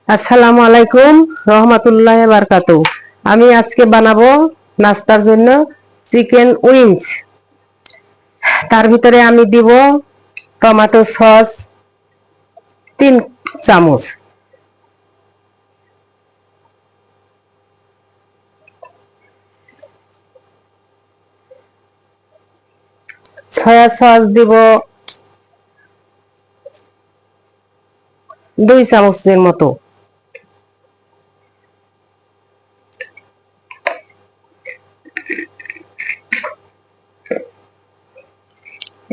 আসসালামু আলাইকুম রহমতুল্লাহ বারকাতু। আমি আজকে বানাবো নাস্তার জন্য চিকেন উইংস। তার ভিতরে আমি দিব টমেটো সস 3 চামচ, সয়া সস দিব 2 চামচের মতো।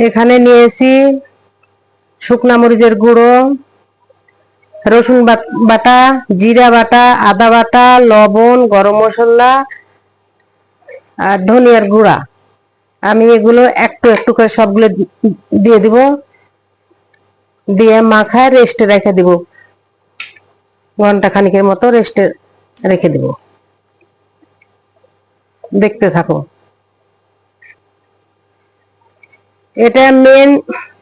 এখানে নিয়েছি শুকনা মরিচের গুঁড়ো, রসুন বাটা, জিরা বাটা, আদা বাটা, লবণ, গরম মশলা আর ধনিয়ার গুঁড়া। আমি এগুলো একটু একটু করে সবগুলো দিয়ে দিব, দিয়ে মাখায় রেস্টে রেখে দিব, ঘন্টা খানিকের মতো রেস্টে রেখে দিব। দেখতে থাকো। এটা মেন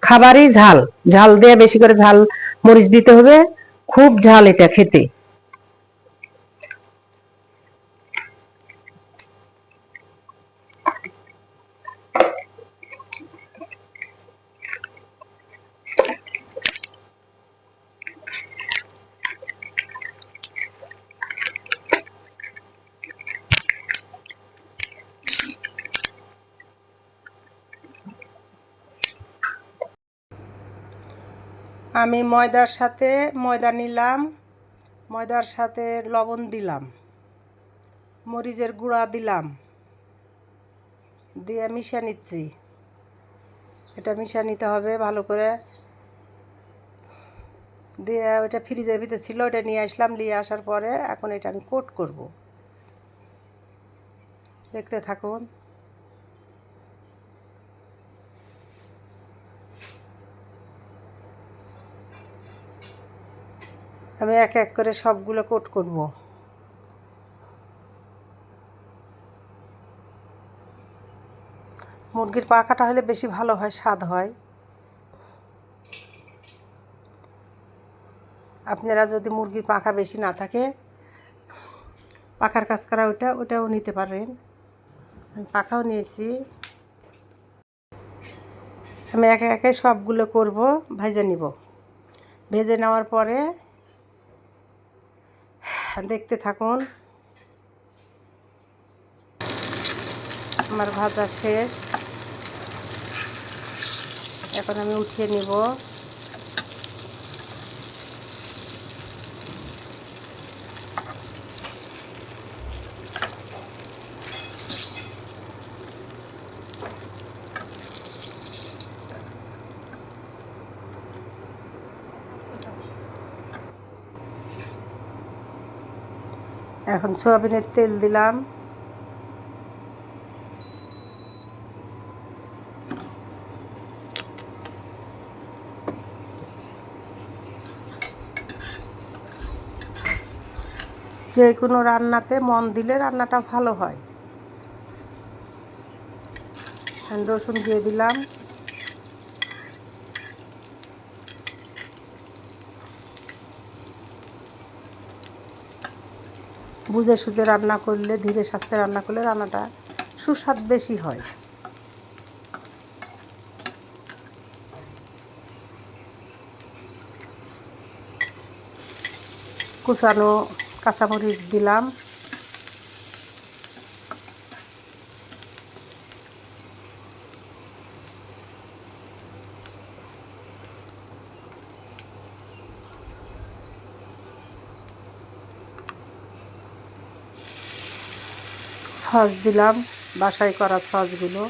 খাবারই ঝাল। ঝাল দিয়ে বেশি করে ঝাল মরিচ দিতে হবে, খুব ঝাল এটা খেতে। আমি ময়দা নিলাম, ময়দার সাথে লবণ দিলাম, মরিচের গুঁড়া দিলাম, দিয়ে মিশিয়ে নিচ্ছি। এটা মিশিয়ে নিতে হবে ভালো করে। দিয়ে ওটা ফ্রিজের ভিতরে ছিল, ওটা নিয়ে আসলাম। নিয়ে আসার পরে এখন এটা আমি কোট করব। দেখতে থাকুন। আমি এক এক করে সবগুলো কোট করব। মুরগির পাখাটা হলে বেশি ভালো হয়, স্বাদ হয়। আপনারা যদি মুরগির পাখা বেশি না থাকে, পাখার কাজ করা ওটাও নিতে পারেন। আমি পাখাও নিয়েছি। আমি একে একে সবগুলো করব, ভেজে নিব। ভেজে নেওয়ার পরে দেখতে থাকুন। আমার ভাজা শেষ, এখন আমি উঠিয়ে নিব। এখন সয়াবিনের তেল দিলাম। যে কোনো রান্নাতে মন দিলে রান্নাটা ভালো হয়। রসুন দিয়ে দিলাম। বুঝে সুঝে রান্না করলে, ধীরে সাস্তে রান্না করলে রান্নাটা সুস্বাদ বেশি হয়। কুচানো কাঁচামরিচ দিলাম। সস দিলাম, বাসায় করা সসগুলো।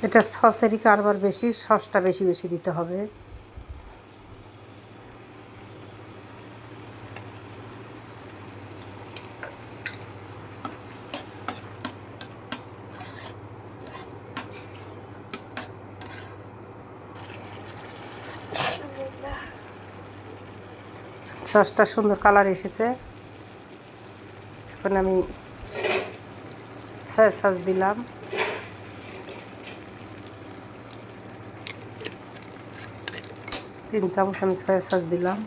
এটা সসেরই কারবার বেশি, সসটা বেশি বেশি দিতে হবে। সসটা সুন্দর কালার এসেছে। এখন আমি সয়া সস দিলাম, তিন চামচ আমি সয়া সস দিলাম।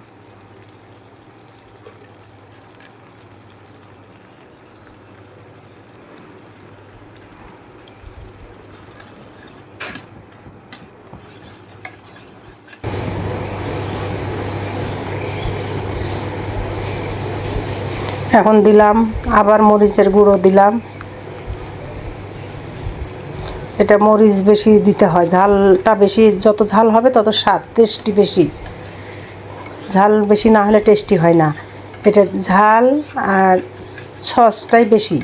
এখন দিলাম আবার মরিচের গুঁড়ো দিলাম। এটা মরিচ বেশি দিতে হয়, ঝালটা বেশি, যত ঝাল হবে তত স্বাদ টেস্টি বেশি। ঝাল বেশি না হলে টেস্টি হয় না। এটা ঝাল আর সসটাই বেশি।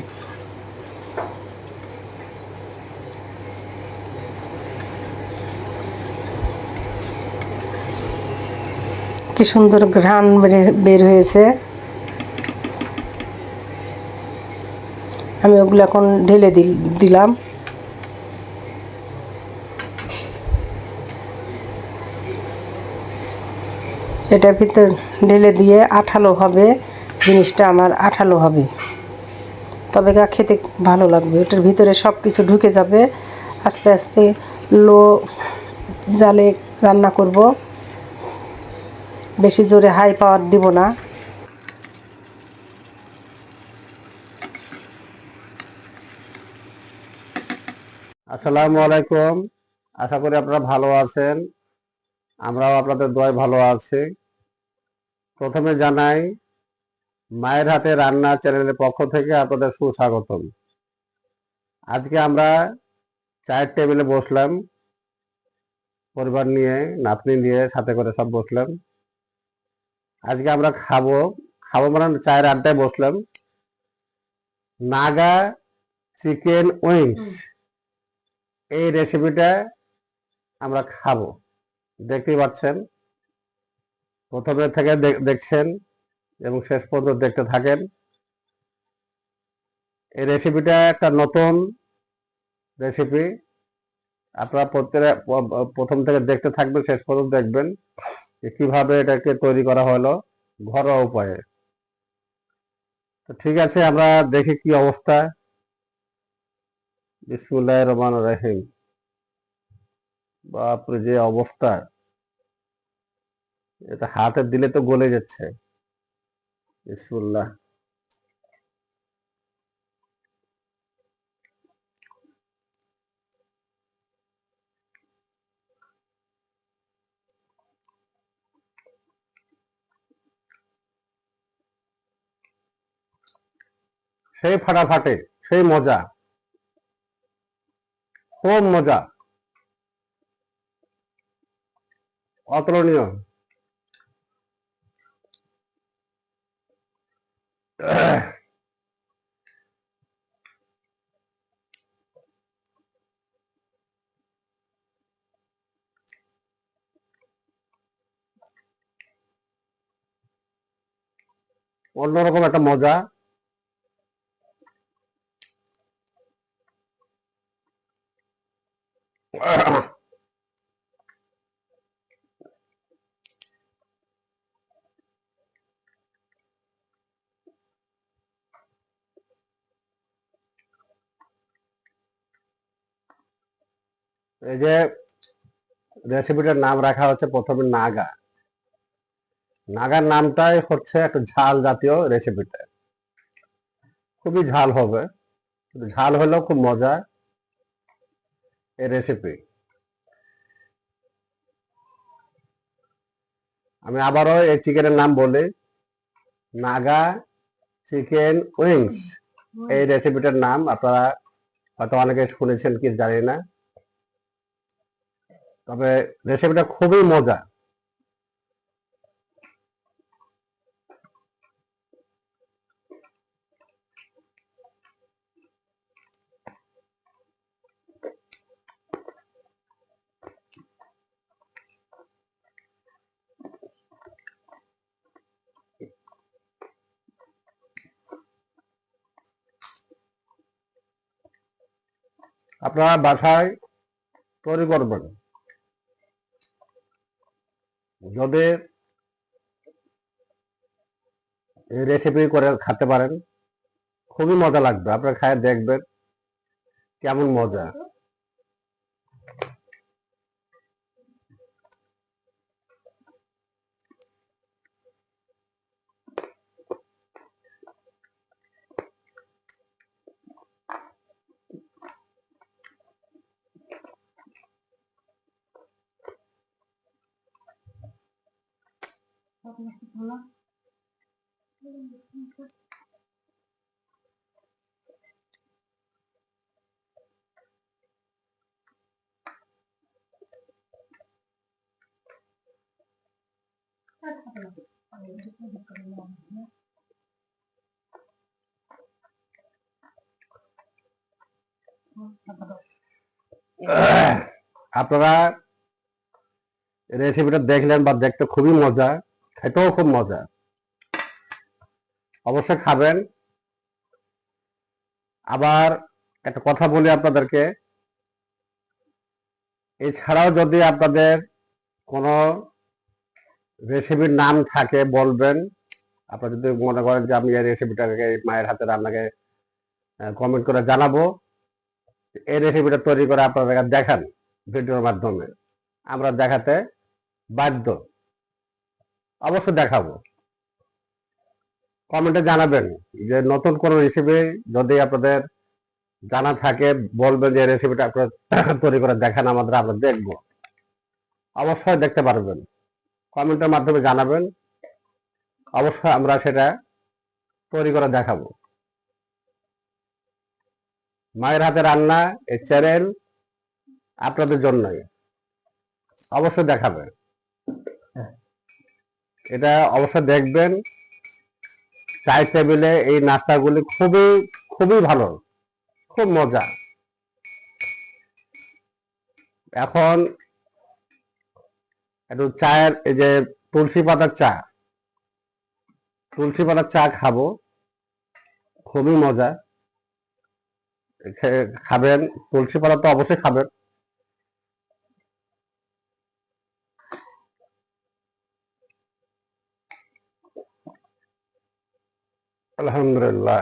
কি সুন্দর ঘ্রাণ বের হয়েছে। আমি ওগুলো এখন ঢেলে দিলাম। এটার ভিতর ঢেলে দিয়ে আঠালো হবে, জিনিসটা আমার আঠালো হবে, তবে গা খেতে ভালো লাগবে। এটার ভিতরে সব কিছু ঢুকে যাবে। আস্তে আস্তে লো জালে রান্না করব, বেশি জোরে হাই পাওয়ার দিব না। আসসালামু আলাইকুম। আশা করি আপনারা ভালো আছেন, আমরাও আপনাদের দোয়ায় ভালো আছি। প্রথমে জানাই মায়ের হাতে রান্না চ্যানেলের পক্ষ থেকে আপনাদের সুস্বাগতম। আজকে আমরা চায়ের টেবিলে বসলাম, পরিবার নিয়ে, নাতনি নিয়ে, সাথে করে সব বসলাম। আজকে আমরা খাবো খাবো মানে চায়ের আড্ডায় বসলাম। নাগা চিকেন উইংস, এই রেসিপিটা আমরা খাবো। দেখতেই পাচ্ছেন, প্রথমে থেকে দেখছেন এবং শেষ পর্যন্ত দেখতে থাকেন। এই রেসিপিটা একটা নতুন রেসিপি। আপনারা প্রথম থেকে দেখতে থাকবেন, শেষ পর্যন্ত দেখবেন যে কিভাবে এটাকে তৈরি করা হলো ঘরোয়া উপায়ে। তো ঠিক আছে, আমরা দেখি কি অবস্থা। বিসমিল্লাহির রহমানির রহিম। বাপরে, যে অবস্থা! এটা হাতে দিলে তো গলে যাচ্ছে। বিসমিল্লাহ। সেই ফাটাফাটে, সেই মজা, খুব মজা, অতুলনীয়। অন্যরকম একটা মজা। এই যে রেসিপিটার নাম রাখা হচ্ছে প্রথমে নাগা। নাগার নামটাই হচ্ছে একটা ঝাল জাতীয় রেসিপিটা, খুবই ঝাল হবে। ঝাল হলেও খুব মজা এই রেসিপি। আমি আবারও এই চিকেনের নাম বলি, নাগা চিকেন উইংস। এই রেসিপিটার নাম আপনারা হয়তো অনেকে শুনেছেন কি জানি না, তবে রেসিপিটা খুবই মজা। আপনারা বাসায় তৈরি করবেন, যদি এই রেসিপি করে খেতে পারেন খুবই মজা লাগবে। আপনারা খায় দেখবেন কেমন মজা। আপনারা রেসিপিটা দেখলেন বা দেখতে খুবই মজা, খেতেও খুব মজা, অবশ্যই খাবেন। আবার একটা কথা বলি আপনাদেরকে, এছাড়াও যদি আপনাদের কোনো রেসিপির নাম থাকে বলবেন। আপনারা যদি মনে করেন যে আমি এই রেসিপিটাকে মায়ের হাতে রান্নাকে কমেন্ট করে জানাবো, এই রেসিপিটা তৈরি করে আপনারা দেখান ভিডিওর মাধ্যমে, আমরা দেখাতে বাধ্য, অবশ্যই দেখাবো। কমেন্টে জানাবেন যে নতুন কোনো রেসিপি যদি আপনাদের জানা থাকে, বলবেন যে রেসিপিটা আপনারা তৈরি করে দেখান আমাদের, আমরা দেখবো, অবশ্যই দেখতে পারবেন। কমেন্টের মাধ্যমে জানাবেন, অবশ্যই আমরা সেটা তৈরি করে দেখাবো। মায়ের হাতে রান্না এই চ্যানেল আপনাদের জন্যই, অবশ্যই দেখাবে, এটা অবশ্যই দেখবেন। চায়ের টেবিলে এই নাস্তাগুলি খুবই খুবই ভালো, খুব মজা। এখন একটু চায়ের এই যে তুলসী পাতার চা, তুলসী পাতার চা খাবো, খুবই মজা। খাবেন, তুলসী পাতা তো অবশ্যই খাবেন। আলহামদুলিল্লাহ।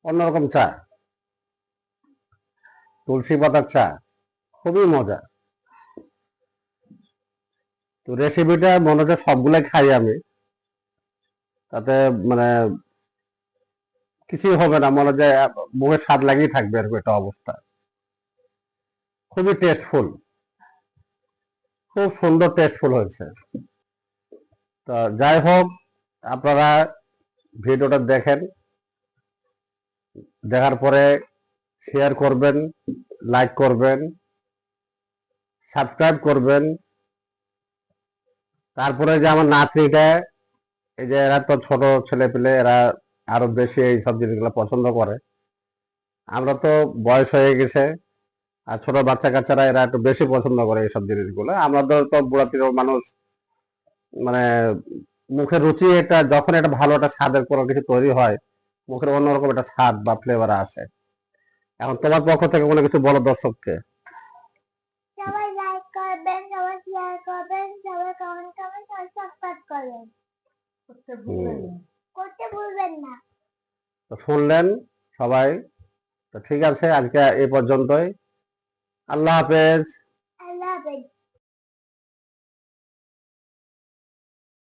অন্যরকম চা, তুলসী পাতার চা, খুবই মজা। তো রেসিপিটা মনে হচ্ছে সবগুলাই খাই আমি, তাতে মানে কিছুই হবে না, মনে যায় মুখে স্বাদ লাগিয়ে থাকবে এরকম একটা অবস্থা। খুবই টেস্টফুল, খুব সুন্দর টেস্টফুল হয়েছে। তো যাই হোক, আপনারা ভিডিওটা দেখেন, দেখার পরে শেয়ার করবেন, লাইক করবেন, সাবস্ক্রাইব করবেন। তারপরে যে আমার নাতনিটা, এই যে এরা তো ছোট ছেলে পেলে, এরা আরো বেশি এই সব জিনিসগুলো পছন্দ করে। আমরা তো বয়স হয়ে গেছে, আর ছোট বাচ্চা কাচ্চারা এরা একটু বেশি পছন্দ করে এইসব জিনিসগুলো। আমাদের তো বুড়াতির মানুষ, মানে মুখের রুচি, এটা যখন একটা ভালো একটা স্বাদের কোনো কিছু তৈরি হয়, মুখের অন্যরকম একটা স্বাদ বা ফ্লেভার আসে। এখন তোমার পক্ষ থেকে কোনো কিছু বলো দর্শককে। সবাই লাইক করবেন, সবাই শেয়ার করবেন, সবাই কমেন্ট করবেন, সবাই সাবস্ক্রাইব করবেন, করতে ভুলবেন না। তো শুনলেন সবাই, তো ঠিক আছে, আজকে এই পর্যন্তই। আল্লাহ হাফেজ।